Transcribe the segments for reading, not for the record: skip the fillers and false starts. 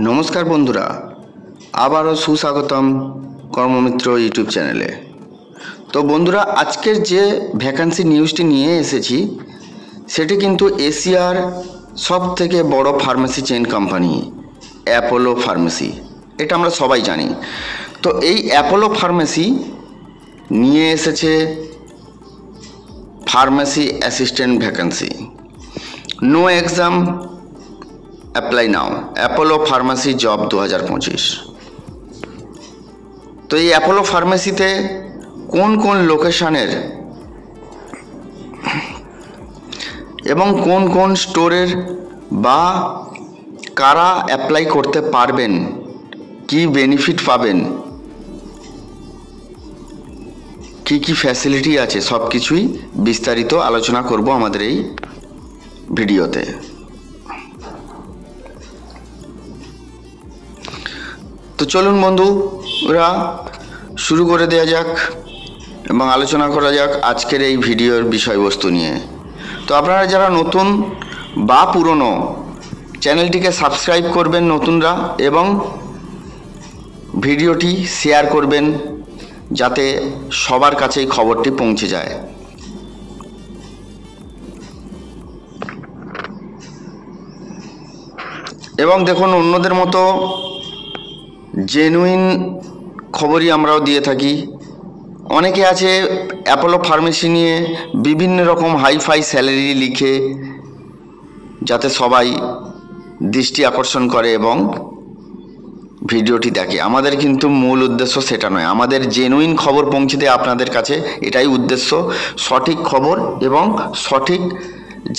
নমস্কার বন্ধুরা, আবারও সুস্বাগতম কর্মমিত্র ইউটিউব চ্যানেলে। তো বন্ধুরা, আজকের যে ভ্যাকান্সি নিউজটি নিয়ে এসেছি সেটি কিন্তু এশিয়ার সব থেকে বড় pharmacy chain company Apollo pharmacy, এটা আমরা সবাই জানি। তো এই অ্যাপোলো ফার্মেসি নিয়ে এসেছে pharmacy assistant vacancy, no exam, apply now, Apollo pharmacy job 2025। তো এই অ্যাপোলো ফার্মেসিতে কোন কোন লোকেশনের এবং কোন কোন স্টোরের বা কারা অ্যাপ্লাই করতে পারবেন, কি বেনিফিট পাবেন, কি কি ফ্যাসিলিটি আছে, সব কিছুই বিস্তারিত আলোচনা করব আমাদের এই ভিডিওতে। তো চলুন বন্ধুরা, শুরু করে দেওয়া যাক এবং আলোচনা করা যাক আজকের এই ভিডিওর বিষয়বস্তু নিয়ে। তো আপনারা যারা নতুন বা পুরনো, চ্যানেলটিকে সাবস্ক্রাইব করবেন নতুনরা, এবং ভিডিওটি শেয়ার করবেন যাতে সবার কাছেই খবরটি পৌঁছে যায়। এবং দেখুন, অন্যদের মতো জেনুইন খবরই আমরাও দিয়ে থাকি। অনেকে আছে অ্যাপোলো ফার্মেসি নিয়ে বিভিন্ন রকম হাইফাই স্যালারি লিখে যাতে সবাই দৃষ্টি আকর্ষণ করে এবং ভিডিওটি দেখে। আমাদের কিন্তু মূল উদ্দেশ্য সেটা নয়, আমাদের জেনুইন খবর পৌঁছে দেয় আপনাদের কাছে, এটাই উদ্দেশ্য। সঠিক খবর এবং সঠিক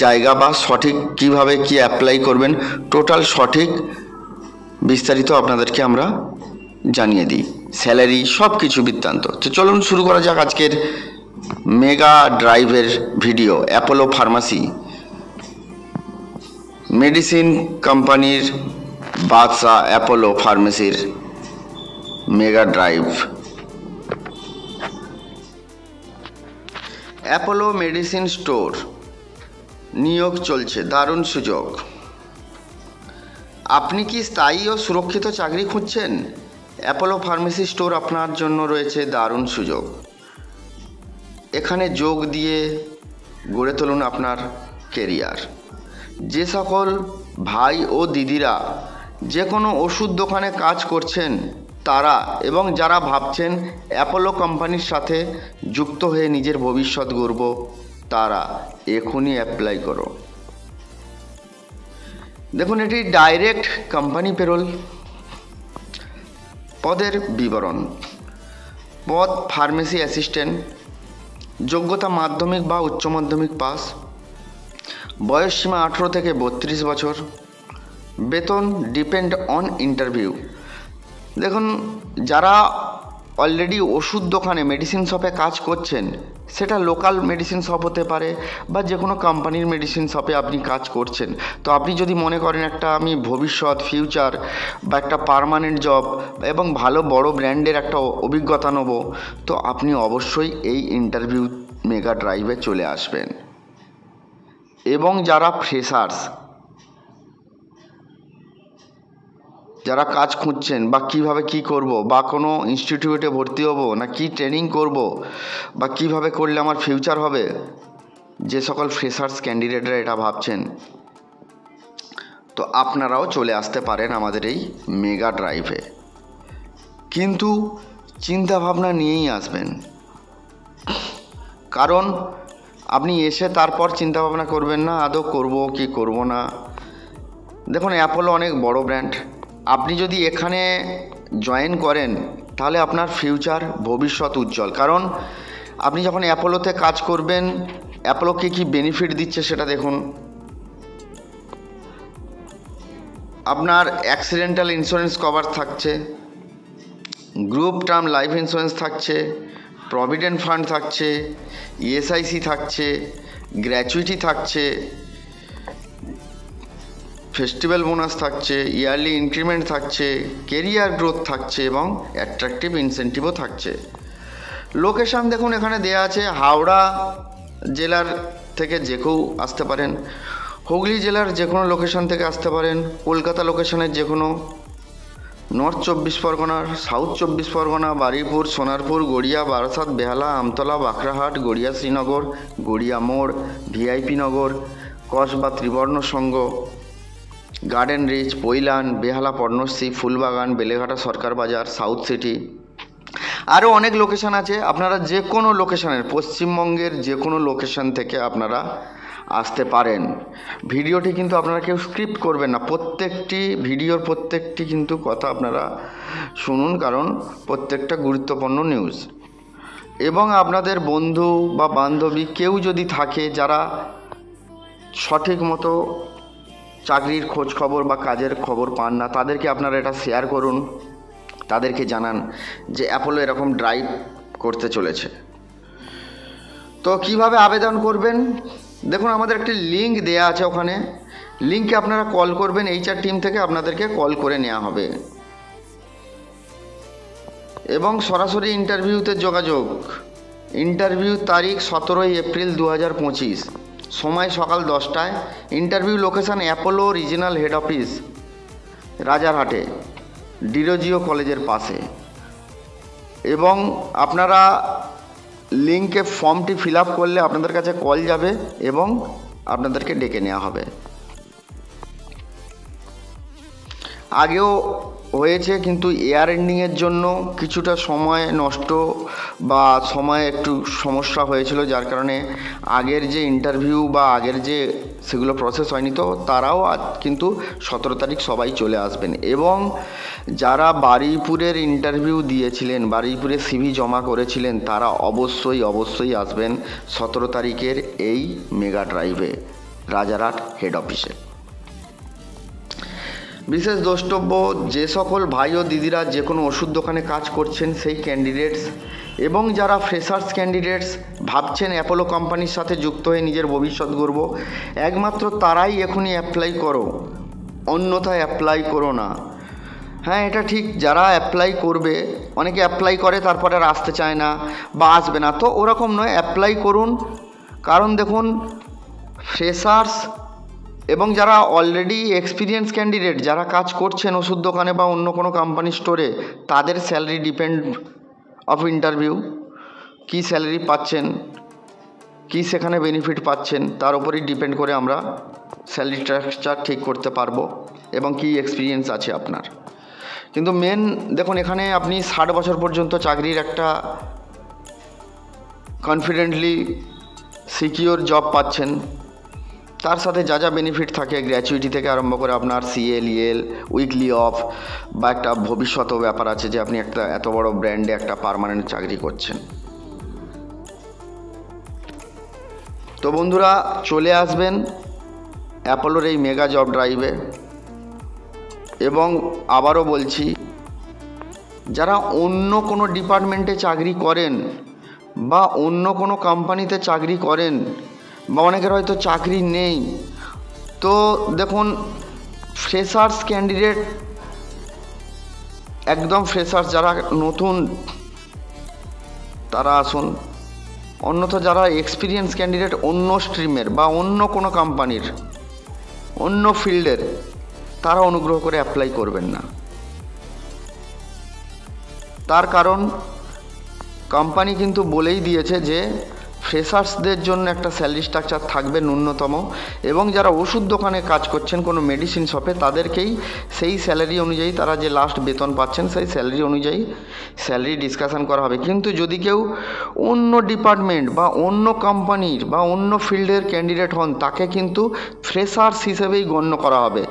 জায়গা বা সঠিক কিভাবে কি অ্যাপ্লাই করবেন, টোটাল সঠিক বিস্তারিত আপনাদেরকে আমরা জানিয়ে দিই, স্যালারি সব কিছু বৃত্তান্ত। তো চলুন শুরু করা যাক আজকের মেগা ড্রাইভের ভিডিও। অ্যাপোলো ফার্মাসি মেডিসিন কোম্পানির বাদশা অ্যাপোলো ফার্মেসির mega drive. Apollo medicine store নিয়োগ চলছে, দারুণ সুযোগ। আপনি কি স্থায়ী ও সুরক্ষিত চাকরি খুঁজছেন? অ্যাপোলো ফার্মেসি স্টোর আপনার জন্য রয়েছে দারুণ সুযোগ। এখানে যোগ দিয়ে গড়ে তুলুন আপনার কেরিয়ার। যে সকল ভাই ও দিদিরা যে কোনো ওষুধ দোকানে কাজ করছেন তারা, এবং যারা ভাবছেন অ্যাপোলো কোম্পানির সাথে যুক্ত হয়ে নিজের ভবিষ্যৎ গড়ব, তারা এখনই অ্যাপ্লাই করো। দেখুন, এটি ডাইরেক্ট কোম্পানি পেরোল। পদের বিবরণ: পদ ফার্মেসি অ্যাসিস্ট্যান্ট, যোগ্যতা মাধ্যমিক বা উচ্চ মাধ্যমিক পাস, বয়সসীমা 18 থেকে 32 বছর, বেতন ডিপেন্ড অন ইন্টারভিউ। দেখুন, যারা অলরেডি ওষুধ দোকানে মেডিসিন শপে কাজ করছেন, সেটা লোকাল মেডিসিন শপ হতে পারে বা যে কোনো কোম্পানির মেডিসিন শপে আপনি কাজ করছেন, তো আপনি যদি মনে করেন একটা আমি ভবিষ্যৎ ফিউচার বা একটা পার্মানেন্ট জব এবং ভালো বড় ব্র্যান্ডের একটা অভিজ্ঞতা নেব, তো আপনি অবশ্যই এই ইন্টারভিউ মেগা ড্রাইভে চলে আসবেন। এবং যারা ফ্রেশার্স, যারা কাজ খুঁজছেন বা কিভাবে কি করব, বা কোনো ইনস্টিটিউটে ভর্তি হব না কি ট্রেনিং করব, বা কিভাবে করলে আমার ফিউচার হবে, যে সকল ফ্রেশার্স ক্যান্ডিডেটরা এটা ভাবছেন, তো আপনারাও চলে আসতে পারেন আমাদের এই মেগা ড্রাইভে। কিন্তু চিন্তা ভাবনা নিয়েই আসবেন, কারণ আপনি এসে তারপর চিন্তা ভাবনা করবেন না আদৌ করব কি করব না। দেখুন, অ্যাপোলো অনেক বড় ব্র্যান্ড। আপনি যদি এখানে জয়েন করেন তাহলে আপনার ফিউচার ভবিষ্যৎ উজ্জ্বল। কারণ আপনি যখন অ্যাপোলোতে কাজ করবেন, অ্যাপোলো কী বেনিফিট দিচ্ছে সেটা দেখুন। আপনার অ্যাক্সিডেন্টাল ইন্স্যুরেন্স কভার থাকছে, গ্রুপ টার্ম লাইফ ইন্স্যুরেন্স থাকছে, প্রভিডেন্ট ফান্ড থাকছে, ইএসআইসি থাকছে, গ্র্যাচুইটি থাকছে, ফেস্টিভ্যাল বোনাস থাকছে, ইয়ারলি ইনক্রিমেন্ট থাকছে, কেরিয়ার গ্রোথ থাকছে এবং অ্যাট্রাকটিভ ইনসেন্টিভও থাকছে। লোকেশান দেখুন, এখানে দেয়া আছে হাওড়া জেলার থেকে যে কেউ আসতে পারেন, হুগলি জেলার যে কোনো লোকেশন থেকে আসতে পারেন, কলকাতা লোকেশনের যে কোনো নর্থ চব্বিশ পরগনা, সাউথ চব্বিশ পরগনা, বারুইপুর, সোনারপুর, গড়িয়া, বারাসাত, বেহালা, আমতলা, বাঁকড়াহাট, গড়িয়া শ্রীনগর, গড়িয়া মোড়, ভিআইপি নগর, কসবা ত্রিবর্ণ সংঘ, গার্ডেন রিচ, পৈলান, বেহালা পর্ণশ্রী, ফুলবাগান, বেলেঘাটা সরকার বাজার, সাউথ সিটি, আরও অনেক লোকেশান আছে। আপনারা যে কোনো লোকেশানের, পশ্চিমবঙ্গের যে কোনো লোকেশান থেকে আপনারা আসতে পারেন। ভিডিওটি কিন্তু আপনারা কেউ স্ক্রিপ্ট করবেন না, ভিডিওর প্রত্যেকটি কিন্তু কথা আপনারা শুনুন, কারণ প্রত্যেকটা গুরুত্বপূর্ণ নিউজ। এবং আপনাদের বন্ধু বা বান্ধবী কেউ যদি থাকে যারা সঠিক মতো চাকরির খোঁজ খবর বা কাজের খবর পান না, তাদেরকে আপনারা এটা শেয়ার করুন, তাদেরকে জানান যে অ্যাপোলো এরকম ড্রাইভ করতে চলেছে। তো কিভাবে আবেদন করবেন দেখুন, আমাদের একটি লিঙ্ক দেয়া আছে, ওখানে লিঙ্কে আপনারা কল করবেন, HR টিম থেকে আপনাদেরকে কল করে নেওয়া হবে এবং সরাসরি ইন্টারভিউতে যোগাযোগ। ইন্টারভিউ তারিখ 17 এপ্রিল 2025, সময় সকাল 10টায়। Interview location Apollo regional head office, রাজারহাটে, ডিরোজিও কলেজের পাশে। এবং আপনারা লিঙ্কে ফর্মটি ফিল আপ করলে আপনাদের কাছে কল যাবে এবং আপনাদেরকে ডেকে নেওয়া হবে। আগেও হয়েছে, কিন্তু এয়ার এন্ডিংয়ের জন্য কিছুটা সময় নষ্ট বা সময় একটু সমস্যা হয়েছিল, যার কারণে আগের যে ইন্টারভিউ বা আগের যে সেগুলো প্রসেস হয়নি। তো তারাও কিন্তু 17 তারিখ সবাই চলে আসবেন। এবং যারা বারুইপুরের ইন্টারভিউ দিয়েছিলেন, বারুইপুরে CV জমা করেছিলেন, তারা অবশ্যই আসবেন 17 তারিখের এই মেগা ড্রাইভে, রাজারহাট হেড অফিসে। বিশেষ দ্রষ্টব্য, যে সকল ভাই ও দিদিরা যে কোনো ওষুধ দোকানে কাজ করছেন সেই ক্যান্ডিডেটস, এবং যারা ফ্রেশার্স ক্যান্ডিডেটস ভাবছেন অ্যাপোলো কোম্পানির সাথে যুক্ত হয়ে নিজের ভবিষ্যৎ গড়ব, একমাত্র তারাই এখনই অ্যাপ্লাই করো, অন্যথায় অ্যাপ্লাই করো না। হ্যাঁ, এটা ঠিক, যারা অ্যাপ্লাই করবে, অনেকে অ্যাপ্লাই করে তারপরে আর আসতে চায় না বা আসবে না, তো ওরকম নয়, অ্যাপ্লাই করুন। কারণ দেখুন, ফ্রেশার্স এবং যারা অলরেডি এক্সপিরিয়েন্স ক্যান্ডিডেট যারা কাজ করছেন ওষুধ দোকানে বা অন্য কোনো কোম্পানি স্টোরে, তাদের স্যালারি ডিপেন্ড অফ ইন্টারভিউ, কী স্যালারি পাচ্ছেন, কী সেখানে বেনিফিট পাচ্ছেন, তার উপরই ডিপেন্ড করে আমরা স্যালারি স্ট্রাকচার ঠিক করতে পারবো এবং কী এক্সপিরিয়েন্স আছে আপনার। কিন্তু মেন দেখুন, এখানে আপনি 60 বছর পর্যন্ত চাকরির একটা কনফিডেন্টলি সিকিওর জব পাচ্ছেন। তার সাথে যা যা বেনিফিট থাকে, গ্র্যাচুইটি থেকে আরম্ভ করে আপনার CL, EL, উইকলি অফ, বা একটা ভবিষ্যৎ ব্যাপার আছে যে আপনি একটা এত বড় ব্র্যান্ডে একটা পার্মানেন্ট চাকরি করছেন। তো বন্ধুরা, চলে আসবেন অ্যাপোলোর এই মেগা জব ড্রাইভে। এবং আবারও বলছি, যারা অন্য কোনো ডিপার্টমেন্টে চাকরি করেন বা অন্য কোনো কোম্পানিতে চাকরি করেন, বা অনেকের হয়তো চাকরি নেই, তো দেখুন, ফ্রেশার্স ক্যান্ডিডেট, একদম ফ্রেশার্স যারা নতুন, তারা আসুন। অন্যথা যারা এক্সপিরিয়েন্স ক্যান্ডিডেট অন্য স্ট্রিমের বা অন্য কোনো কোম্পানির অন্য ফিল্ডের, তারা অনুগ্রহ করে অ্যাপ্লাই করবেন না। তার কারণ কোম্পানি কিন্তু বলেই দিয়েছে যে ফ্রেশার্সদের জন্য একটা স্যালারি স্ট্রাকচার থাকবে ন্যূনতম, এবং যারা ওষুধ দোকানে কাজ করছেন কোনো মেডিসিন শপে, তাদেরকেই সেই স্যালারি অনুযায়ী, তারা যে লাস্ট বেতন পাচ্ছেন সেই স্যালারি অনুযায়ী স্যালারি ডিসকাশন করা হবে। কিন্তু যদি কেউ অন্য ডিপার্টমেন্ট বা অন্য কোম্পানির বা অন্য ফিল্ডের ক্যান্ডিডেট হন, তাকে কিন্তু ফ্রেশার্স হিসেবেই গণ্য করা হবে।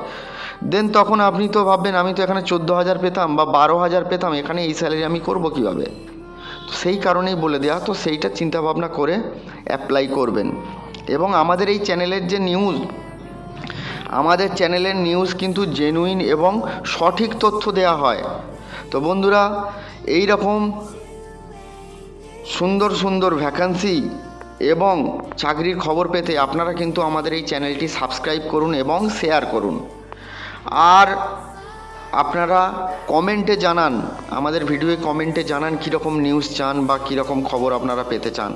দেন তখন আপনি তো ভাববেন, আমি তো এখানে 14,000 পেতাম বা 12,000 পেতাম, এখানে এই স্যালারি আমি করব কীভাবে? সেই কারণেই বলে দেওয়া। তো সেইটা চিন্তাভাবনা করে অ্যাপ্লাই করবেন। এবং আমাদের এই চ্যানেলের যে নিউজ, আমাদের চ্যানেলের নিউজ কিন্তু জেনুইন এবং সঠিক তথ্য দেওয়া হয়। তো বন্ধুরা, এই রকম সুন্দর সুন্দর ভ্যাকান্সি এবং চাকরির খবর পেতে আপনারা কিন্তু আমাদের এই চ্যানেলটি সাবস্ক্রাইব করুন এবং শেয়ার করুন। আর আপনারা কমেন্টে জানান, আমাদের ভিডিওয়ে কমেন্টে জানান কীরকম নিউজ চান বা কীরকম খবর আপনারা পেতে চান।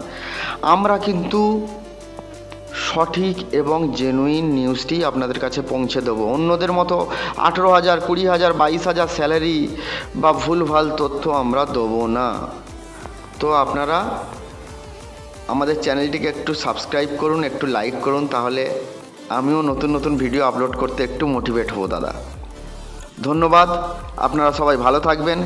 আমরা কিন্তু সঠিক এবং জেনুইন নিউজটি আপনাদের কাছে পৌঁছে দেবো। অন্যদের মতো 18,000, 20,000, 22,000 স্যালারি বা ভুলভাল তথ্য আমরা দেবো না। তো আপনারা আমাদের চ্যানেলটিকে একটু সাবস্ক্রাইব করুন, একটু লাইক করুন, তাহলে আমিও নতুন নতুন ভিডিও আপলোড করতে একটু মোটিভেট হব দাদা। ধন্যবাদ, আপনারা সবাই ভালো থাকবেন।